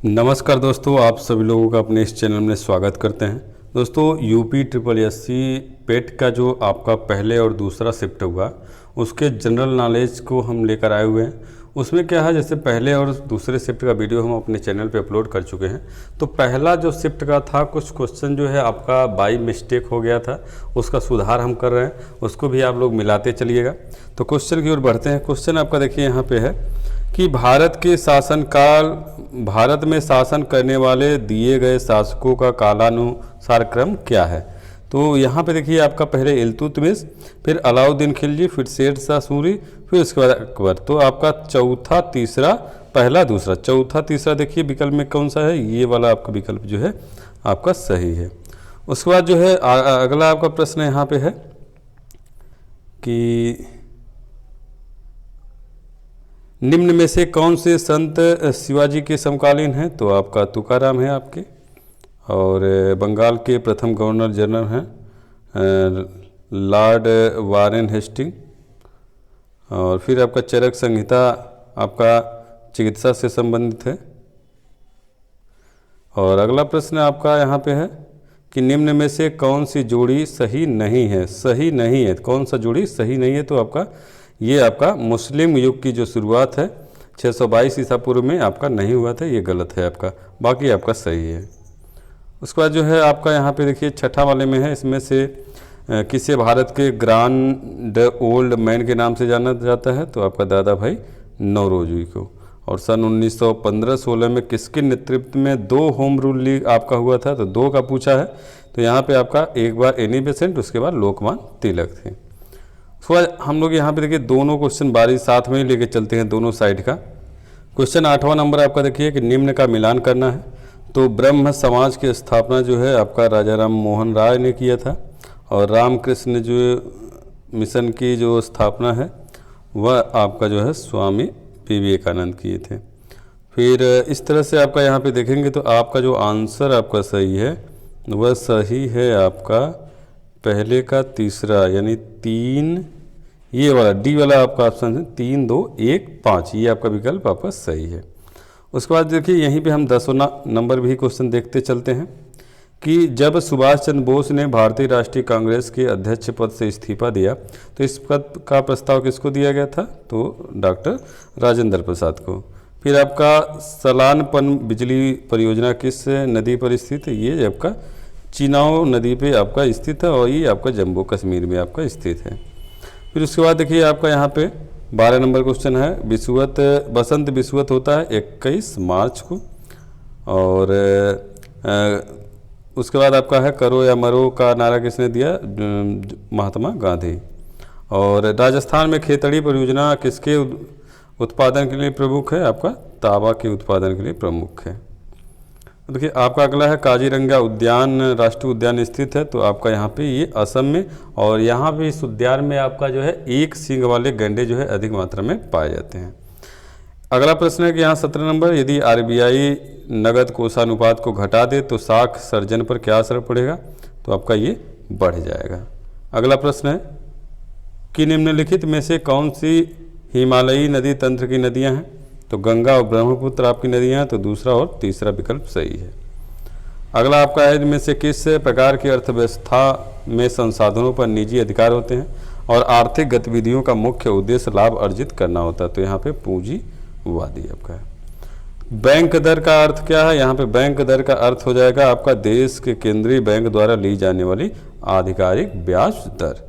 नमस्कार दोस्तों, आप सभी लोगों का अपने इस चैनल में स्वागत करते हैं। दोस्तों, यूपी ट्रिपल एससी पेट का जो आपका पहले और दूसरा शिफ्ट हुआ उसके जनरल नॉलेज को हम लेकर आए हुए हैं। उसमें क्या है, जैसे पहले और दूसरे शिफ्ट का वीडियो हम अपने चैनल पे अपलोड कर चुके हैं। तो पहला जो शिफ्ट का था, कुछ क्वेश्चन जो है आपका बाई मिस्टेक हो गया था, उसका सुधार हम कर रहे हैं, उसको भी आप लोग मिलाते चलिएगा। तो क्वेश्चन की ओर बढ़ते हैं। क्वेश्चन आपका देखिए यहाँ पे है कि भारत में शासन करने वाले दिए गए शासकों का कालानुसार क्रम क्या है। तो यहाँ पे देखिए आपका पहले इल्तुतमिश, फिर अलाउद्दीन खिलजी, फिर शेर शाह सूरी, फिर उसके बाद अकबर। तो आपका चौथा तीसरा, पहला दूसरा, चौथा तीसरा देखिए विकल्प में कौन सा है, ये वाला आपका विकल्प जो है आपका सही है। उसके बाद जो है अगला आपका प्रश्न यहाँ पे है कि निम्न में से कौन से संत शिवाजी के समकालीन हैं। तो आपका तुकाराम है आपके, और बंगाल के प्रथम गवर्नर जनरल हैं लॉर्ड वारेन हेस्टिंग। और फिर आपका चरक संहिता आपका चिकित्सा से संबंधित है। और अगला प्रश्न आपका यहाँ पे है कि निम्न में से कौन सी जोड़ी सही नहीं है। सही नहीं है, कौन सा जोड़ी सही नहीं है। तो आपका ये आपका मुस्लिम युग की जो शुरुआत है 622 ईसा पूर्व में आपका नहीं हुआ था, ये गलत है आपका, बाकी आपका सही है। उसके बाद जो है आपका यहाँ पे देखिए छठा वाले में है, इसमें से किसे भारत के ग्रांड ओल्ड मैन के नाम से जाना जाता है। तो आपका दादा भाई नौरोजी को। और सन 1915-16 में किसके नेतृत्व में 2 होम रूल लीग आपका हुआ था। तो 2 का पूछा है। तो यहाँ पे आपका एक बार एनी बेसेंट, उसके बाद लोकमान्य तिलक थे। उसके बाद हम लोग यहाँ पे देखिए दोनों क्वेश्चन बारी साथ में ही लेके चलते हैं, दोनों साइड का। क्वेश्चन 8वां नंबर आपका देखिए कि निम्न का मिलान करना है। तो ब्रह्म समाज की स्थापना जो है आपका राजा राम मोहन राय ने किया था, और रामकृष्ण जो मिशन की जो स्थापना है वह आपका जो है स्वामी विवेकानंद किए थे। फिर इस तरह से आपका यहाँ पे देखेंगे तो आपका जो आंसर आपका सही है वह सही है आपका पहले का तीसरा, यानी 3, ये वाला डी वाला आपका ऑप्शन है 3, 2, 1, 5, ये आपका विकल्प आपका सही है। उसके बाद देखिए यहीं पे हम 10वां नंबर भी क्वेश्चन देखते चलते हैं कि जब सुभाष चंद्र बोस ने भारतीय राष्ट्रीय कांग्रेस के अध्यक्ष पद से इस्तीफा दिया तो इस पद का प्रस्ताव किसको दिया गया था। तो डॉक्टर राजेंद्र प्रसाद को। फिर आपका सलानपन बिजली परियोजना किस नदी पर स्थित है। ये आपका चिनाब नदी पे आपका स्थित है, और ये आपका जम्मू कश्मीर में आपका स्थित है। फिर उसके बाद देखिए आपका यहाँ पे 12 नंबर क्वेश्चन है, विषुवत बसंत विषुवत होता है 21 मार्च को। और उसके बाद आपका है करो या मरो का नारा किसने दिया, महात्मा गांधी। और राजस्थान में खेतड़ी परियोजना किसके उत्पादन के लिए प्रमुख है। आपका तांबा के उत्पादन के लिए प्रमुख है। देखिए आपका अगला है काजीरंगा उद्यान राष्ट्रीय उद्यान स्थित है। तो आपका यहाँ पे ये असम में, और यहाँ पे इस उद्यान में आपका जो है एक सींग वाले गैंडे जो है अधिक मात्रा में पाए जाते हैं। अगला प्रश्न है कि यहाँ 17 नंबर, यदि आरबीआई नगद कोषानुपात को घटा दे तो साख सर्जन पर क्या असर पड़ेगा। तो आपका ये बढ़ जाएगा। अगला प्रश्न है कि निम्नलिखित में से कौन सी हिमालयी नदी तंत्र की नदियाँ हैं। तो गंगा और ब्रह्मपुत्र आपकी नदियाँ हैं। तो दूसरा और तीसरा विकल्प सही है। अगला आपका है इनमें से किस प्रकार की अर्थव्यवस्था में संसाधनों पर निजी अधिकार होते हैं और आर्थिक गतिविधियों का मुख्य उद्देश्य लाभ अर्जित करना होता है। तो यहाँ पे पूंजीवादी आपका है। बैंक दर का अर्थ क्या है। यहाँ पे बैंक दर का अर्थ हो जाएगा आपका देश के केंद्रीय बैंक द्वारा ली जाने वाली आधिकारिक ब्याज दर।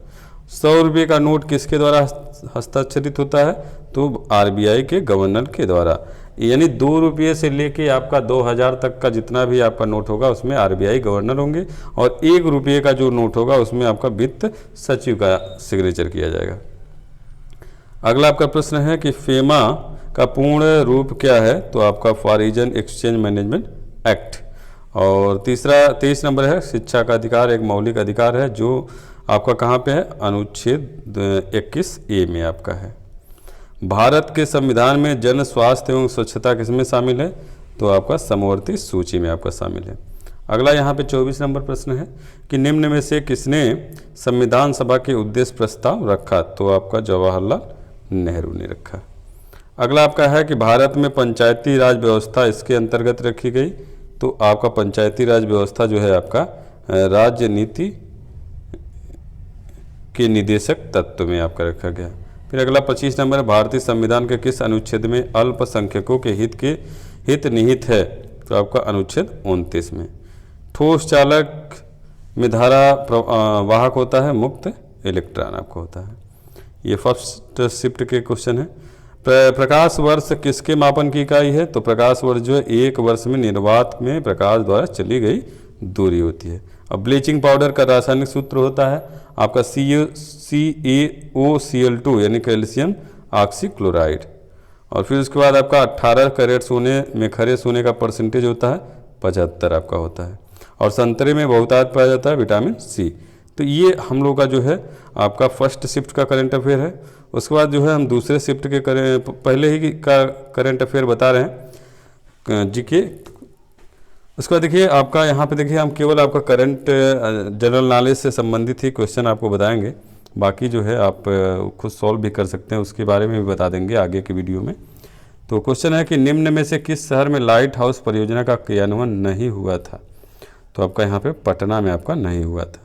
100 रुपये का नोट किसके द्वारा हस्ताक्षरित होता है। तो आरबीआई के गवर्नर के द्वारा, यानी 2 रुपये से लेके आपका 2000 तक का जितना भी आपका नोट होगा उसमें आरबीआई गवर्नर होंगे, और 1 रुपये का जो नोट होगा उसमें आपका वित्त सचिव का सिग्नेचर किया जाएगा। अगला आपका प्रश्न है कि फेमा का पूर्ण रूप क्या है। तो आपका फॉरेन एक्सचेंज मैनेजमेंट एक्ट। और तीसरा 23 नंबर है, शिक्षा का अधिकार एक मौलिक अधिकार है जो आपका कहाँ पे है, अनुच्छेद 21A में आपका है। भारत के संविधान में जन स्वास्थ्य एवं स्वच्छता किसमें शामिल है। तो आपका समवर्ती सूची में आपका शामिल है। अगला यहाँ पे 24 नंबर प्रश्न है कि निम्न में से किसने संविधान सभा के उद्देश्य प्रस्ताव रखा। तो आपका जवाहरलाल नेहरू ने रखा। अगला आपका है कि भारत में पंचायती राज व्यवस्था इसके अंतर्गत रखी गई। तो आपका पंचायती राज व्यवस्था जो है आपका राज्य नीति के निदेशक तत्व में आपका रखा गया। फिर अगला 25 नंबर, भारतीय संविधान के किस अनुच्छेद में अल्पसंख्यकों के हित निहित है? तो आपका अनुच्छेद 29 में। ठोस चालक में धारा वाहक होता है, मुक्त इलेक्ट्रॉन आपको होता है। ये फर्स्ट शिफ्ट के क्वेश्चन है। प्रकाश वर्ष किसके मापन की इकाई है? तो प्रकाश वर्ष जो है एक वर्ष में निर्वात में प्रकाश द्वारा चली गई दूरी होती है। अब ब्लीचिंग पाउडर का रासायनिक सूत्र होता है आपका CaOCl2 यानी कैल्शियम ऑक्सीक्लोराइड। और फिर उसके बाद आपका 18 कैरेट सोने में खरे सोने का परसेंटेज होता है 75 आपका होता है। और संतरे में बहुतायत पाया जाता है विटामिन सी। तो ये हम लोग का जो है आपका फर्स्ट शिफ्ट का करंट अफेयर है। उसके बाद जो है हम दूसरे शिफ्ट के पहले ही का करंट अफेयर बता रहे हैं जीके। उसके बाद देखिए आपका यहाँ पे देखिए हम केवल आपका करंट जनरल नॉलेज से संबंधित ही क्वेश्चन आपको बताएंगे। बाकी जो है आप खुद सॉल्व भी कर सकते हैं, उसके बारे में भी बता देंगे आगे की वीडियो में। तो क्वेश्चन है कि निम्न में से किस शहर में लाइट हाउस परियोजना का क्रियान्वयन नहीं हुआ था? तो आपका यहाँ पे पटना में आपका नहीं हुआ था।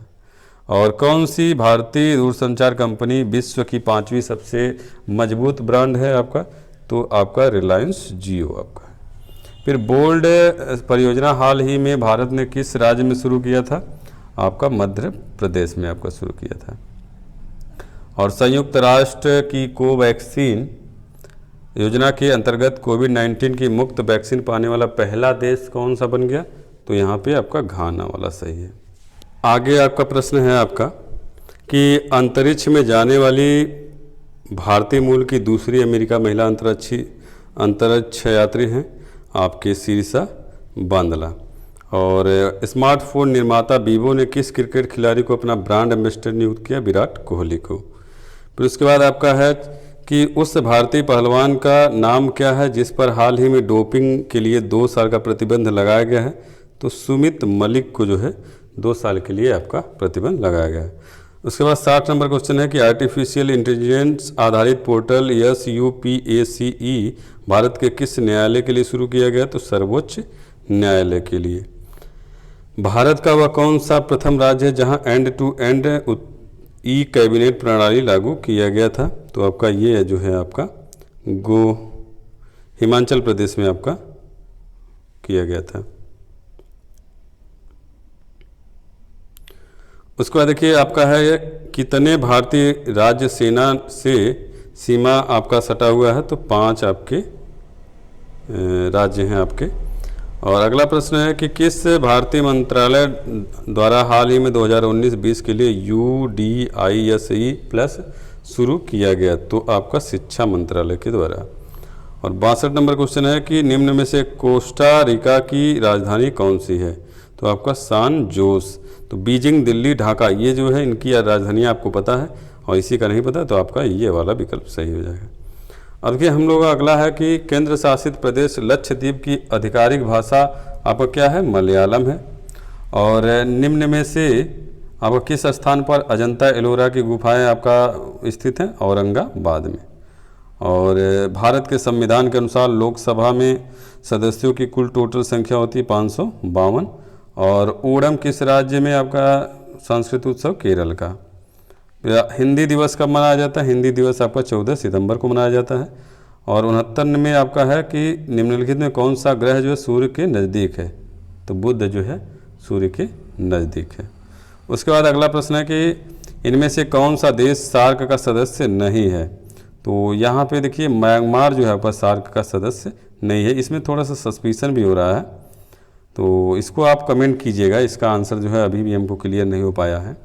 और कौन सी भारतीय दूरसंचार कंपनी विश्व की 5वीं सबसे मजबूत ब्रांड है आपका? तो आपका रिलायंस जियो आपका। फिर बोल्ड परियोजना हाल ही में भारत ने किस राज्य में शुरू किया था? आपका मध्य प्रदेश में आपका शुरू किया था। और संयुक्त राष्ट्र की कोवैक्सीन योजना के अंतर्गत कोविड-19 की मुफ्त वैक्सीन पाने वाला पहला देश कौन सा बन गया? तो यहाँ पे आपका घाना वाला सही है। आगे आपका प्रश्न है आपका कि अंतरिक्ष में जाने वाली भारतीय मूल की दूसरी अमेरिका महिला अंतरिक्ष यात्री हैं आपके शीर्षा बांदला। और स्मार्टफोन निर्माता वीवो ने किस क्रिकेट खिलाड़ी को अपना ब्रांड एम्बेसडर नियुक्त किया? विराट कोहली को। फिर उसके बाद आपका है कि उस भारतीय पहलवान का नाम क्या है जिस पर हाल ही में डोपिंग के लिए 2 साल का प्रतिबंध लगाया गया है? तो सुमित मलिक को जो है 2 साल के लिए आपका प्रतिबंध लगाया गया है। उसके बाद 60 नंबर क्वेश्चन है कि आर्टिफिशियल इंटेलिजेंस आधारित पोर्टल SUPACE भारत के किस न्यायालय के लिए शुरू किया गया? तो सर्वोच्च न्यायालय के लिए। भारत का वह कौन सा प्रथम राज्य है जहां end to end E cabinet प्रणाली लागू किया गया था? तो आपका ये जो है आपका हिमाचल प्रदेश में आपका किया गया था। उसके बाद देखिए आपका है कितने भारतीय राज्य सेना से सीमा आपका सटा हुआ है? तो 5 आपके राज्य हैं आपके। और अगला प्रश्न है कि किस भारतीय मंत्रालय द्वारा हाल ही में 2019-20 के लिए UDISE प्लस शुरू किया गया? तो आपका शिक्षा मंत्रालय के द्वारा। और 62 नंबर क्वेश्चन है कि निम्न में से कोस्टा रिका की राजधानी कौन सी है? तो आपका सान जोस। तो बीजिंग, दिल्ली, ढाका ये जो है इनकी राजधानी आपको पता है और इसी का नहीं पता तो आपका ये वाला विकल्प सही हो जाएगा। अब देखिए हम लोग का अगला है कि केंद्र शासित प्रदेश लक्षद्वीप की आधिकारिक भाषा आपका क्या है? मलयालम है। और निम्न में से आपका किस स्थान पर अजंता एलोरा की गुफाएं आपका स्थित हैं? औरंगाबाद में। और भारत के संविधान के अनुसार लोकसभा में सदस्यों की कुल टोटल संख्या होती है 552। और ओणम किस राज्य में आपका सांस्कृतिक उत्सव? केरल का। हिंदी दिवस कब मनाया जाता है? हिंदी दिवस आपका 14 सितंबर को मनाया जाता है। और 69 में आपका है कि निम्नलिखित में कौन सा ग्रह जो है सूर्य के नज़दीक है? तो बुध जो है सूर्य के नज़दीक है। उसके बाद अगला प्रश्न है कि इनमें से कौन सा देश सार्क का सदस्य नहीं है? तो यहाँ पे देखिए म्यांमार जो है आपका सार्क का सदस्य नहीं है। इसमें थोड़ा सा सस्पिशन भी हो रहा है तो इसको आप कमेंट कीजिएगा। इसका आंसर जो है अभी भी हमको क्लियर नहीं हो पाया है।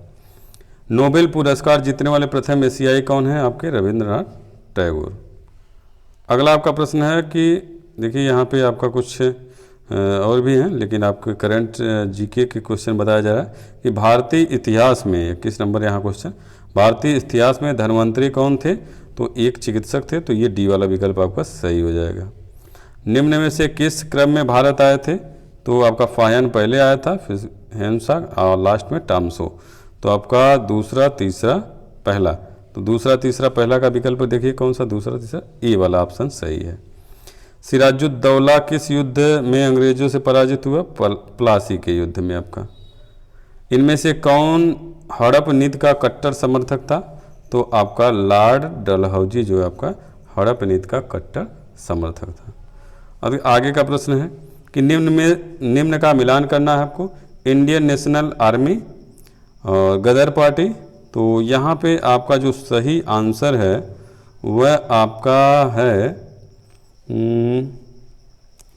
नोबेल पुरस्कार जीतने वाले प्रथम एशियाई कौन है? आपके रविंद्रनाथ टैगोर। अगला आपका प्रश्न है कि देखिए यहाँ पे आपका कुछ और भी हैं लेकिन आपके करंट जीके के क्वेश्चन बताया जा रहा है कि भारतीय इतिहास में 21 नंबर यहाँ क्वेश्चन, भारतीय इतिहास में धन्वंतरी कौन थे? तो एक चिकित्सक थे। तो ये डी वाला विकल्प आपका सही हो जाएगा। निम्न में से किस क्रम में भारत आए थे? तो आपका फाहियान पहले आया था, फिर हेमसाग और लास्ट में टामसो। तो आपका दूसरा, तीसरा, पहला। तो दूसरा तीसरा पहला का विकल्प देखिए कौन सा, दूसरा तीसरा, ए वाला ऑप्शन सही है। सिराजुद्दौला किस युद्ध में अंग्रेजों से पराजित हुआ? प्लासी के युद्ध में आपका। इनमें से कौन हड़प नीति का कट्टर समर्थक था? तो आपका लॉर्ड डलहौजी जो है आपका हड़प नीति का कट्टर समर्थक था। अब आगे का प्रश्न है कि निम्न का मिलान करना है आपको, इंडियन नेशनल आर्मी और गदर पार्टी। तो यहाँ पे आपका जो सही आंसर है वह आपका है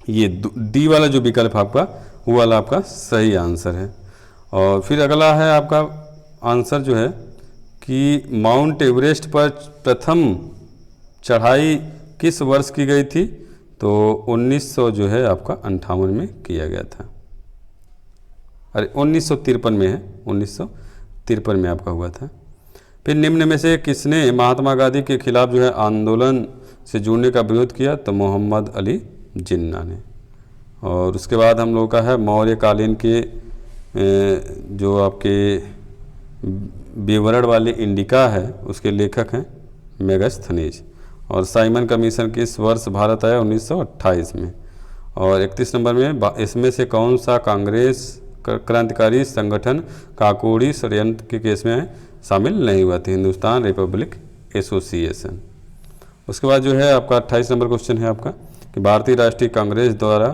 ये डी वाला जो विकल्प आपका वो वाला आपका सही आंसर है। और फिर अगला है आपका आंसर जो है कि माउंट एवरेस्ट पर प्रथम चढ़ाई किस वर्ष की गई थी? तो 1900 जो है आपका 58 में किया गया था। अरे 1953 में है, 1953 में आपका हुआ था। फिर निम्न में से किसने महात्मा गांधी के खिलाफ जो है आंदोलन से जुड़ने का विरोध किया? तो मोहम्मद अली जिन्ना ने। और उसके बाद हम लोग का है मौर्य कालीन के जो आपके विवरण वाले इंडिका है उसके लेखक हैं मेगास्थनीज। और साइमन कमीशन किस वर्ष भारत आया? 1928 में। और 31 नंबर में इसमें से कौन सा कांग्रेस क्रांतिकारी संगठन काकोड़ी षड्यंत्र के केस में शामिल नहीं हुआ था? Hindustan Republic association. उसके बाद जो है आपका 28 नंबर क्वेश्चन है आपका कि भारतीय राष्ट्रीय कांग्रेस द्वारा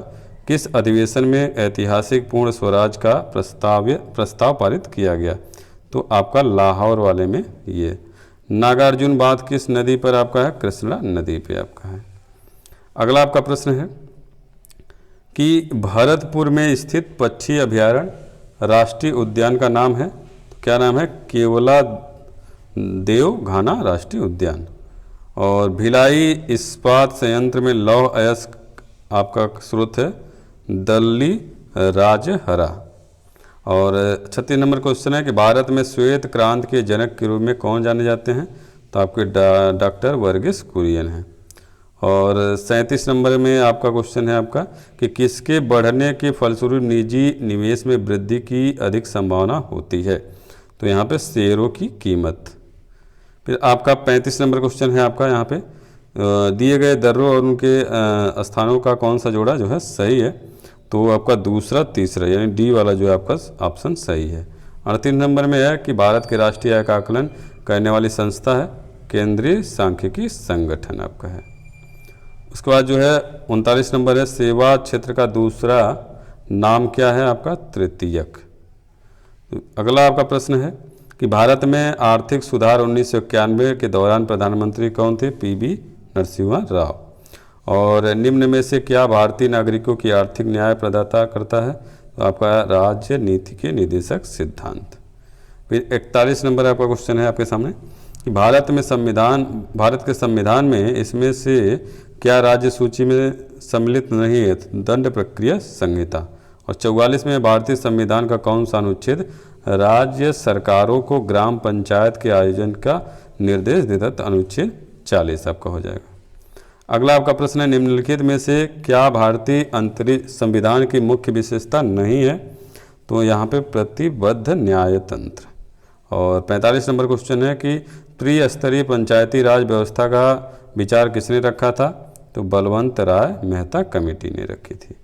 किस अधिवेशन में ऐतिहासिक पूर्ण स्वराज का प्रस्ताव पारित किया गया? तो आपका लाहौर वाले में ये। नागार्जुन बांध किस नदी पर आपका है? कृष्णा नदी पे आपका है। अगला आपका प्रश्न है कि भरतपुर में स्थित पक्षी अभयारण्य राष्ट्रीय उद्यान का नाम है? तो क्या नाम है? केवला देव घाना राष्ट्रीय उद्यान। और भिलाई इस्पात संयंत्र में लौह अयस्क आपका स्रोत है दल्ली राजहरा। और 36 नंबर क्वेश्चन है कि भारत में श्वेत क्रांति के जनक के रूप में कौन जाने जाते हैं? तो आपके डॉक्टर वर्गीस कुरियन हैं। और 37 नंबर में आपका क्वेश्चन है आपका कि किसके बढ़ने के फलस्वरूप निजी निवेश में वृद्धि की अधिक संभावना होती है? तो यहाँ पे शेयरों की कीमत। फिर आपका 35 नंबर क्वेश्चन है आपका यहाँ पे दिए गए दर्रों और उनके स्थानों का कौन सा जोड़ा जो है सही है? तो आपका दूसरा तीसरा यानी डी वाला जो है आपका ऑप्शन सही है। 38 नंबर में है कि भारत के राष्ट्रीय आय का आकलन करने वाली संस्था है केंद्रीय सांख्यिकी संगठन आपका है। उसके बाद जो है 39 नंबर है सेवा क्षेत्र का दूसरा नाम क्या है आपका? तृतीयक। अगला आपका प्रश्न है कि भारत में आर्थिक सुधार 1991 के दौरान प्रधानमंत्री कौन थे? पीवी नरसिम्हा राव। और निम्न में से क्या भारतीय नागरिकों की आर्थिक न्याय प्रदाता करता है? तो आपका राज्य नीति के निदेशक सिद्धांत। फिर 41 नंबर आपका क्वेश्चन है आपके सामने कि भारत के संविधान में इसमें से क्या राज्य सूची में सम्मिलित नहीं है? दंड प्रक्रिया संहिता। और 44 में भारतीय संविधान का कौन सा अनुच्छेद राज्य सरकारों को ग्राम पंचायत के आयोजन का निर्देश देता? तो अनुच्छेद 40 आपका हो जाएगा। अगला आपका प्रश्न है निम्नलिखित में से क्या भारतीय अंतरिक्ष संविधान की मुख्य विशेषता नहीं है? तो यहाँ पे प्रतिबद्ध न्यायतंत्र। और 45 नंबर क्वेश्चन है कि त्रिस्तरीय पंचायती राज व्यवस्था का विचार किसने रखा था? तो बलवंत राय मेहता कमेटी ने रखी थी।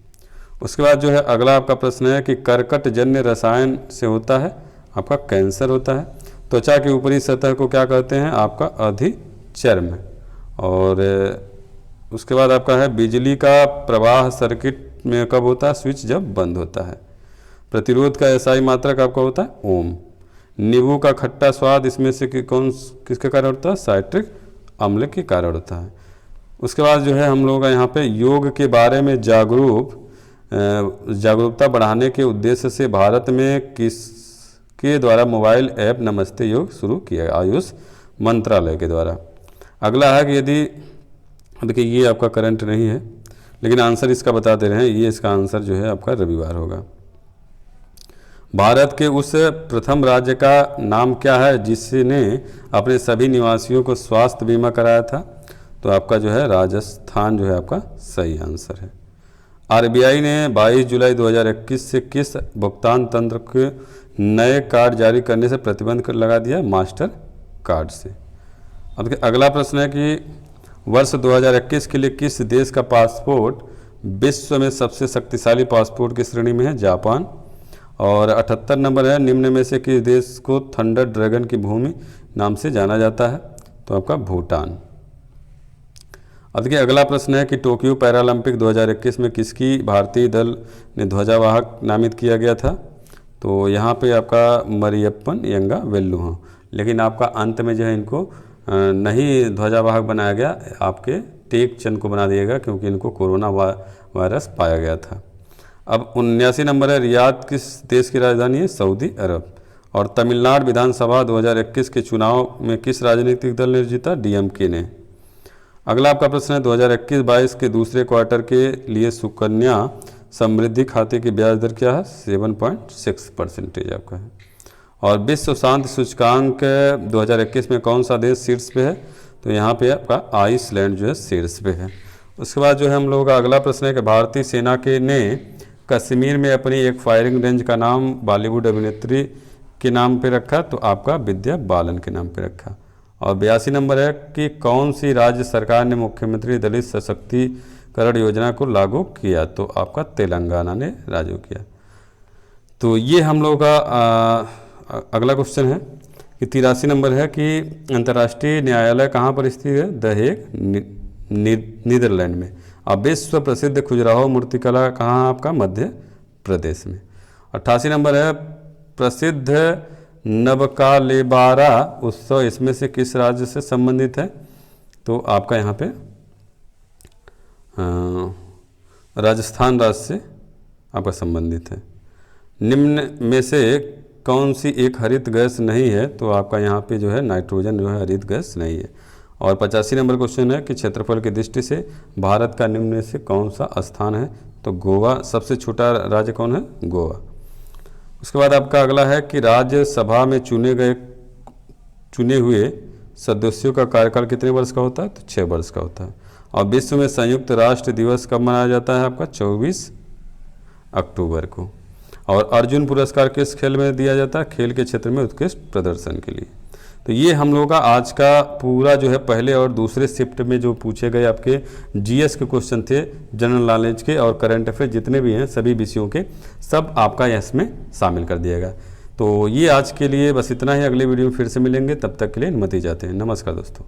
उसके बाद जो है अगला आपका प्रश्न है कि कर्कटजन्य रसायन से होता है आपका कैंसर होता है। त्वचा की ऊपरी सतह को क्या कहते हैं? आपका अधिचर्म। और उसके बाद आपका है बिजली का प्रवाह सर्किट में कब होता है? स्विच जब बंद होता है। प्रतिरोध का एसआई मात्रक आपका होता है ओम। नींबू का खट्टा स्वाद इसमें से किसके कारण होता है? साइट्रिक अम्ल के कारण होता है। उसके बाद जो है हम लोग यहाँ पे योग के बारे में जागरूकता बढ़ाने के उद्देश्य से भारत में किसके द्वारा मोबाइल ऐप नमस्ते योग शुरू किया गया? आयुष मंत्रालय के द्वारा। अगला है कि यदि देखिए ये आपका करंट नहीं है लेकिन आंसर इसका बता दे रहे हैं, ये इसका आंसर जो है आपका रविवार होगा। भारत के उस प्रथम राज्य का नाम क्या है जिसने अपने सभी निवासियों को स्वास्थ्य बीमा कराया था? तो आपका जो है राजस्थान जो है आपका सही आंसर है। आरबीआई ने 22 जुलाई 2021 से किस भुगतान तंत्र के नए कार्ड जारी करने से प्रतिबंध लगा दिया? मास्टर कार्ड से। अब देखिए अगला प्रश्न है कि वर्ष 2021 के लिए किस देश का पासपोर्ट विश्व में सबसे शक्तिशाली पासपोर्ट की श्रेणी में है? जापान। और 78 नंबर है, निम्न में से किस देश को थंडर ड्रैगन की भूमि नाम से जाना जाता है? तो आपका भूटान। अब देखिए अगला प्रश्न है कि टोक्यो पैरालंपिक 2021 में किसकी भारतीय दल ने ध्वजावाहक नामित किया गया था? तो यहाँ पे आपका मरियप्पन यंगा वेल्लू हैं, लेकिन आपका अंत में जो है इनको नहीं ध्वजावाहक बनाया गया, आपके टेक चंद को बना दिया गया क्योंकि इनको कोरोना वायरस पाया गया था। अब 79 नंबर है, रियाद किस देश की राजधानी है? सऊदी अरब। और तमिलनाडु विधानसभा 2021 के चुनाव में किस राजनीतिक दल ने जीता? डीएमके ने। अगला आपका प्रश्न है 2021-22 के दूसरे क्वार्टर के लिए सुकन्या समृद्धि खाते की ब्याज दर क्या है? 7.6% आपका है। और विश्व शांति सूचकांक 2021 में कौन सा देश शीर्ष पे है? तो यहाँ पे आपका आइसलैंड जो है शीर्ष पे है। उसके बाद जो है हम लोगों का अगला प्रश्न है कि भारतीय सेना के ने कश्मीर में अपनी एक फायरिंग रेंज का नाम बॉलीवुड अभिनेत्री के नाम पे रखा, तो आपका विद्या बालन के नाम पे रखा। और 82 नंबर है कि कौन सी राज्य सरकार ने मुख्यमंत्री दलित सशक्तिकरण योजना को लागू किया? तो आपका तेलंगाना ने लागू किया। तो ये हम लोगों का अगला क्वेश्चन है कि 83 नंबर है कि अंतर्राष्ट्रीय न्यायालय कहाँ पर स्थित है? द हेग नीदरलैंड में। अब विश्व प्रसिद्ध खजुराहो मूर्तिकला कहाँ? आपका मध्य प्रदेश में। 88 नंबर है प्रसिद्ध नबकालेबारा उत्सव इसमें से किस राज्य से संबंधित है? तो आपका यहाँ पे राजस्थान राज्य से आपका संबंधित है। निम्न में से कौन सी एक हरित गैस नहीं है? तो आपका यहाँ पे जो है नाइट्रोजन जो है हरित गैस नहीं है। और 85 नंबर क्वेश्चन है कि क्षेत्रफल की दृष्टि से भारत का निम्न में से कौन सा स्थान है? तो गोवा। सबसे छोटा राज्य कौन है? गोवा। उसके बाद आपका अगला है कि राज्यसभा में चुने हुए सदस्यों का कार्यकाल कितने वर्ष का होता है? तो 6 वर्ष का होता है। और विश्व में संयुक्त राष्ट्र दिवस कब मनाया जाता है? आपका 24 अक्टूबर को। और अर्जुन पुरस्कार किस खेल में दिया जाता है? खेल के क्षेत्र में उत्कृष्ट प्रदर्शन के लिए। तो ये हम लोगों का आज का पूरा जो है पहले और दूसरे शिफ्ट में जो पूछे गए आपके जीएस के क्वेश्चन थे, जनरल नॉलेज के और करंट अफेयर जितने भी हैं सभी विषयों के, सब आपका इसमें शामिल कर दिया गया। तो ये आज के लिए बस इतना ही। अगले वीडियो में फिर से मिलेंगे, तब तक के लिए अनुमति चाहते हैं। नमस्कार दोस्तों।